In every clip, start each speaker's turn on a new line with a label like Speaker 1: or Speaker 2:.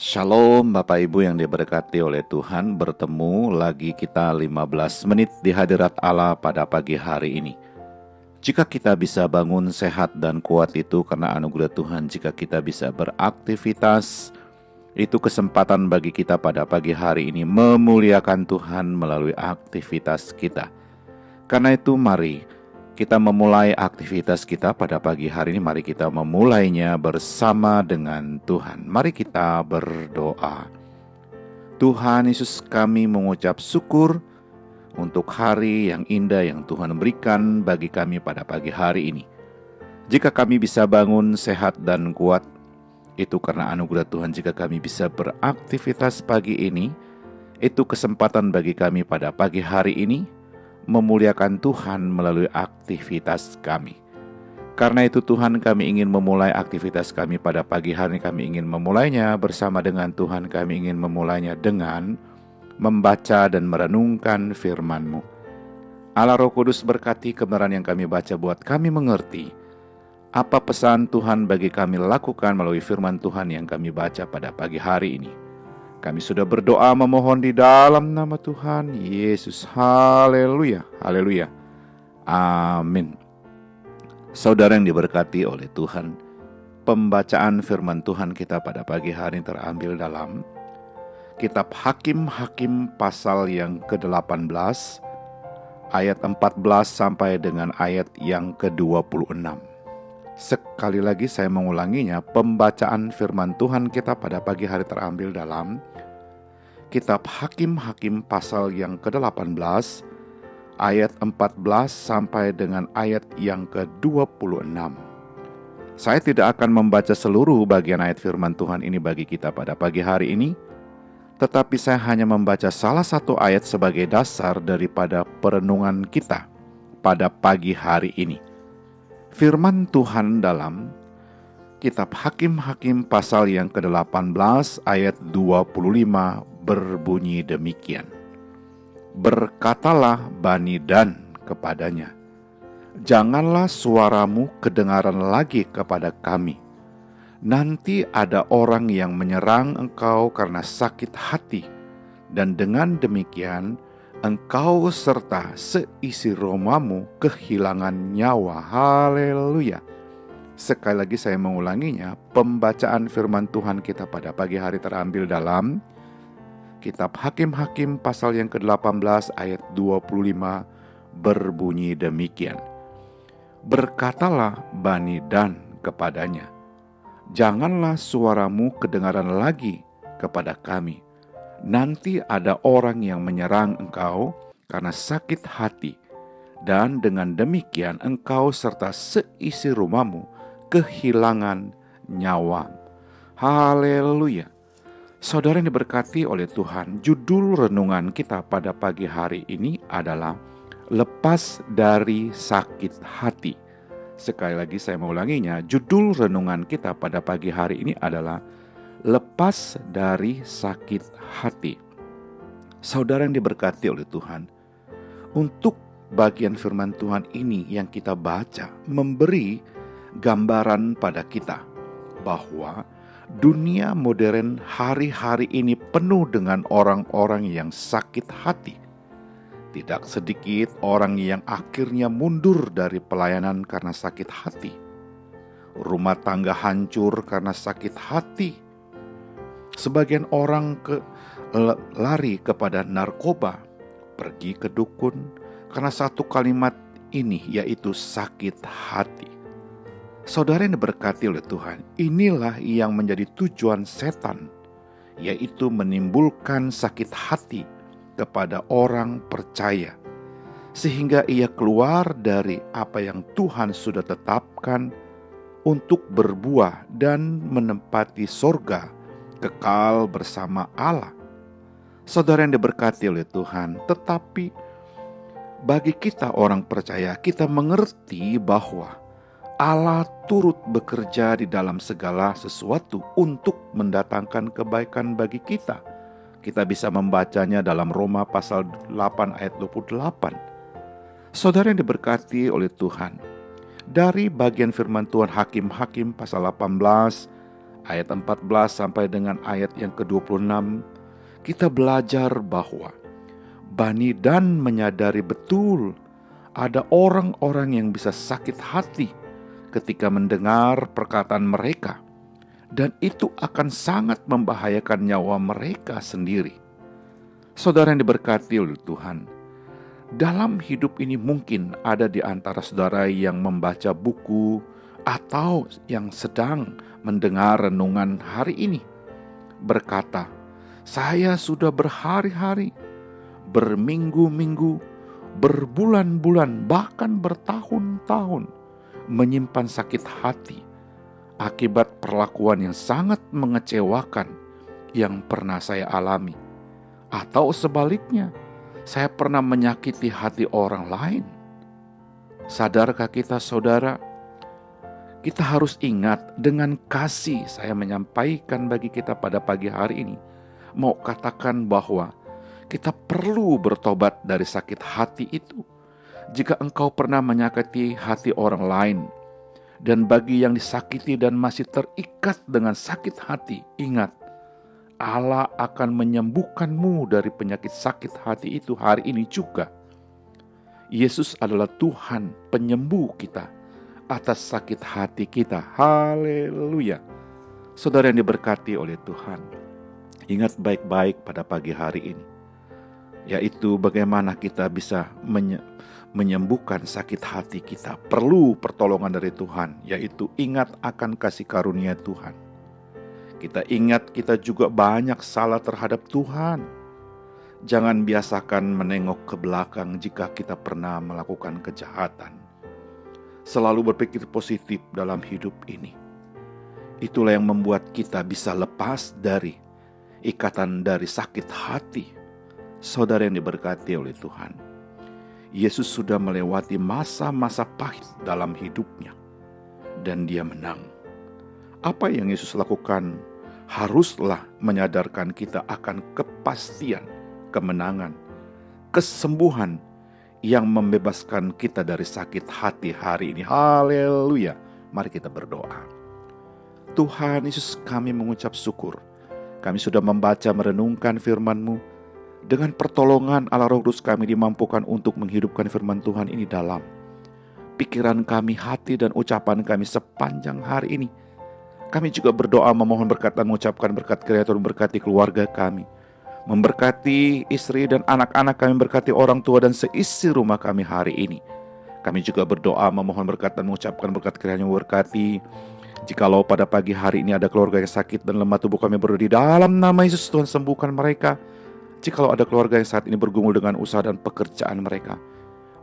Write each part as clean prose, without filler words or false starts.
Speaker 1: Shalom Bapak Ibu yang diberkati oleh Tuhan. Bertemu lagi kita 15 menit di hadirat Allah pada pagi hari ini. Jika kita bisa bangun sehat dan kuat itu karena anugerah Tuhan. Jika kita bisa beraktivitas, itu kesempatan bagi kita pada pagi hari ini memuliakan Tuhan melalui aktivitas kita. Karena itu mari kita memulai aktivitas kita pada pagi hari ini. Mari kita memulainya bersama dengan Tuhan. Mari kita berdoa. Tuhan Yesus, kami mengucap syukur untuk hari yang indah yang Tuhan berikan bagi kami pada pagi hari ini. Jika kami bisa bangun sehat dan kuat, itu karena anugerah Tuhan. Jika kami bisa beraktivitas pagi ini, itu kesempatan bagi kami pada pagi hari ini memuliakan Tuhan melalui aktivitas kami. Karena itu Tuhan, kami ingin memulai aktivitas kami pada pagi hari. Kami ingin memulainya bersama dengan Tuhan. Kami ingin memulainya dengan membaca dan merenungkan firman-Mu. Allah Roh Kudus, berkati kebenaran yang kami baca buat kami mengerti apa pesan Tuhan bagi kami lakukan melalui firman Tuhan yang kami baca pada pagi hari ini. Kami sudah berdoa memohon di dalam nama Tuhan Yesus. Haleluya, haleluya, amin. Saudara yang diberkati oleh Tuhan, pembacaan firman Tuhan kita pada pagi hari ini terambil dalam Kitab Hakim-Hakim pasal yang ke-18, ayat 14 sampai dengan ayat yang ke-26. Sekali lagi saya mengulanginya, pembacaan firman Tuhan kita pada pagi hari terambil dalam Kitab Hakim-Hakim pasal yang ke-18, ayat 14 sampai dengan ayat yang ke-26. Saya tidak akan membaca seluruh bagian ayat firman Tuhan ini bagi kita pada pagi hari ini, tetapi saya hanya membaca salah satu ayat sebagai dasar daripada perenungan kita pada pagi hari ini. Firman Tuhan dalam Kitab Hakim-Hakim pasal yang ke-18 ayat 25 berbunyi demikian. Berkatalah Bani Dan kepadanya, janganlah suaramu kedengaran lagi kepada kami. Nanti ada orang yang menyerang engkau karena sakit hati, dan dengan demikian engkau serta seisi romamu kehilangan nyawa. Haleluya. Sekali lagi saya mengulanginya, pembacaan firman Tuhan kita pada pagi hari terambil dalam Kitab Hakim-Hakim pasal yang ke-18 ayat 25 berbunyi demikian. Berkatalah Bani Dan kepadanya, janganlah suaramu kedengaran lagi kepada kami. Nanti ada orang yang menyerang engkau karena sakit hati, dan dengan demikian engkau serta seisi rumahmu kehilangan nyawa. Haleluya. Saudara yang diberkati oleh Tuhan, judul renungan kita pada pagi hari ini adalah lepas dari sakit hati. Sekali lagi saya mengulanginya, judul renungan kita pada pagi hari ini adalah lepas dari sakit hati. Saudara yang diberkati oleh Tuhan, untuk bagian firman Tuhan ini yang kita baca memberi gambaran pada kita bahwa dunia modern hari-hari ini penuh dengan orang-orang yang sakit hati. Tidak sedikit orang yang akhirnya mundur dari pelayanan karena sakit hati. Rumah tangga hancur karena sakit hati. Sebagian orang lari kepada narkoba, pergi ke dukun karena satu kalimat ini, yaitu sakit hati. Saudara yang diberkati oleh Tuhan, inilah yang menjadi tujuan setan, yaitu menimbulkan sakit hati kepada orang percaya, sehingga ia keluar dari apa yang Tuhan sudah tetapkan untuk berbuah dan menempati sorga kekal bersama Allah. Saudara yang diberkati oleh Tuhan, tetapi bagi kita orang percaya, kita mengerti bahwa Allah turut bekerja di dalam segala sesuatu untuk mendatangkan kebaikan bagi kita. Kita bisa membacanya dalam Roma pasal 8 ayat 28. Saudara yang diberkati oleh Tuhan, dari bagian firman Tuhan Hakim-Hakim pasal 18 ayat 14 sampai dengan ayat yang ke-26, kita belajar bahwa Bani Dan menyadari betul ada orang-orang yang bisa sakit hati ketika mendengar perkataan mereka, dan itu akan sangat membahayakan nyawa mereka sendiri. Saudara yang diberkati oleh Tuhan, dalam hidup ini mungkin ada di antara saudara yang membaca buku atau yang sedang mendengar renungan hari ini berkata, "Saya sudah berhari-hari, berminggu-minggu, berbulan-bulan, bahkan bertahun-tahun menyimpan sakit hati akibat perlakuan yang sangat mengecewakan yang pernah saya alami. Atau sebaliknya, saya pernah menyakiti hati orang lain." Sadarkah kita, saudara? Kita harus ingat, dengan kasih saya menyampaikan bagi kita pada pagi hari ini, mau katakan bahwa kita perlu bertobat dari sakit hati itu. Jika engkau pernah menyakiti hati orang lain, dan bagi yang disakiti dan masih terikat dengan sakit hati, ingat, Allah akan menyembuhkanmu dari penyakit sakit hati itu hari ini juga. Yesus adalah Tuhan penyembuh kita atas sakit hati kita. Haleluya. Saudara yang diberkati oleh Tuhan, ingat baik-baik pada pagi hari ini, yaitu bagaimana kita bisa menyembuhkan sakit hati kita. Perlu pertolongan dari Tuhan, yaitu ingat akan kasih karunia Tuhan. Kita ingat kita juga banyak salah terhadap Tuhan. Jangan biasakan menengok ke belakang jika kita pernah melakukan kejahatan. Selalu berpikir positif dalam hidup ini. Itulah yang membuat kita bisa lepas dari ikatan dari sakit hati. Saudara yang diberkati oleh Tuhan, Yesus sudah melewati masa-masa pahit dalam hidupnya, dan dia menang. Apa yang Yesus lakukan haruslah menyadarkan kita akan kepastian kemenangan, kesembuhan yang membebaskan kita dari sakit hati hari ini. Haleluya. Mari kita berdoa. Tuhan Yesus, kami mengucap syukur. Kami sudah membaca merenungkan firman-Mu. Dengan pertolongan Allah Roh Kudus kami dimampukan untuk menghidupkan firman Tuhan ini dalam pikiran kami, hati dan ucapan kami sepanjang hari ini. Kami juga berdoa memohon berkat dan mengucapkan berkat Kreator, memberkati keluarga kami, memberkati istri dan anak-anak kami, memberkati orang tua dan seisi rumah kami hari ini. Kami juga berdoa memohon berkat dan mengucapkan berkat kiranya memberkati. Jikalau pada pagi hari ini ada keluarga yang sakit dan lemah tubuh, kami berdoa di dalam nama Yesus, Tuhan sembuhkan mereka. Jikalau ada keluarga yang saat ini bergumul dengan usaha dan pekerjaan mereka,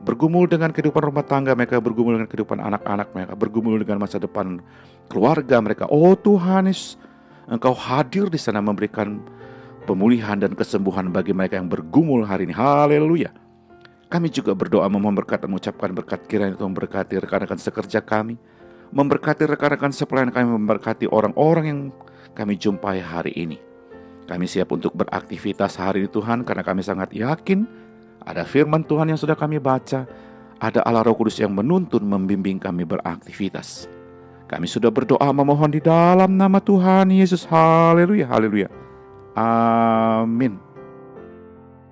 Speaker 1: bergumul dengan kehidupan rumah tangga mereka, bergumul dengan kehidupan anak-anak mereka, bergumul dengan masa depan keluarga mereka, oh Tuhan Yesus, Engkau hadir di sana memberikan pemulihan dan kesembuhan bagi mereka yang bergumul hari ini. Haleluya. Kami juga berdoa memohon berkat dan mengucapkan berkat kiranya Tuhan memberkati rekan-rekan sekerja kami, memberkati rekan-rekan sepelayan kami, memberkati orang-orang yang kami jumpai hari ini. Kami siap untuk beraktivitas hari ini Tuhan, karena kami sangat yakin ada firman Tuhan yang sudah kami baca, ada Allah Roh Kudus yang menuntun membimbing kami beraktivitas. Kami sudah berdoa memohon di dalam nama Tuhan Yesus. Haleluya, haleluya. Amin.